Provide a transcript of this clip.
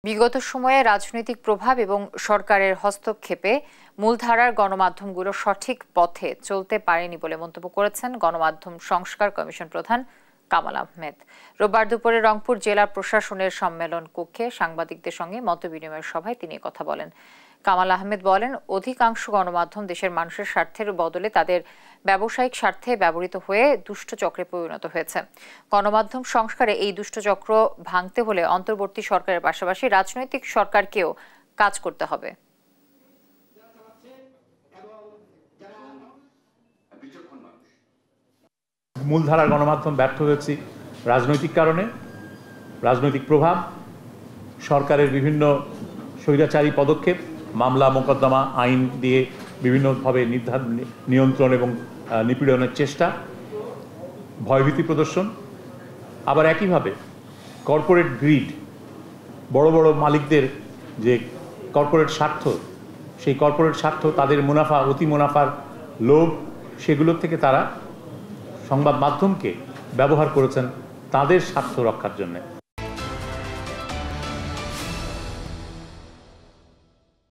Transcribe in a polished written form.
বিগত সময়ে রাজনৈতিক প্রভাব এবং সরকারের হস্তক্ষেপে মূলধারার গণমাধ্যমগুলো সঠিক পথে চলতে পারেনি বলে মন্তব্য করেছেন গণমাধ্যম সংস্কার কমিশন প্রধান কামাল আহমেদ। রোববার দুপুরে রংপুর জেলা প্রশাসনের সম্মেলন কক্ষে সাংবাদিকদের সঙ্গে মতবিনিময় সভায় তিনি কথা বলেন। কামাল আহমেদ বলেন, অধিকাংশ গণমাধ্যম দেশের মানুষের স্বার্থের বদলে তাদের ব্যবসায়িক স্বার্থে ব্যবহৃত হয়ে দুষ্টচক্রে পরিণত হয়েছে। গণমাধ্যম সংস্কারে এই দুষ্টচক্র ভাঙতে হলে অন্তর্বর্তী সরকারের পাশাপাশি রাজনৈতিক সরকারকেও কাজ করতে হবে। মূলধারার গণমাধ্যম ব্যর্থ হয়েছে রাজনৈতিক কারণে, রাজনৈতিক প্রভাব, সরকারের বিভিন্ন স্বৈরাচারী পদক্ষেপ, মামলা মোকদ্দমা আইন দিয়ে বিভিন্নভাবে নিয়ন্ত্রণ এবং নিপীড়নের চেষ্টা, ভয়ভীতি প্রদর্শন, আবার একইভাবে কর্পোরেট গ্রিড, বড় বড় মালিকদের যে কর্পোরেট স্বার্থ, সেই কর্পোরেট স্বার্থ, তাদের মুনাফা, অতি মুনাফার লোভ, সেগুলোর থেকে তারা সংবাদ মাধ্যমকে ব্যবহার করেছেন তাদের স্বার্থ রক্ষার জন্য।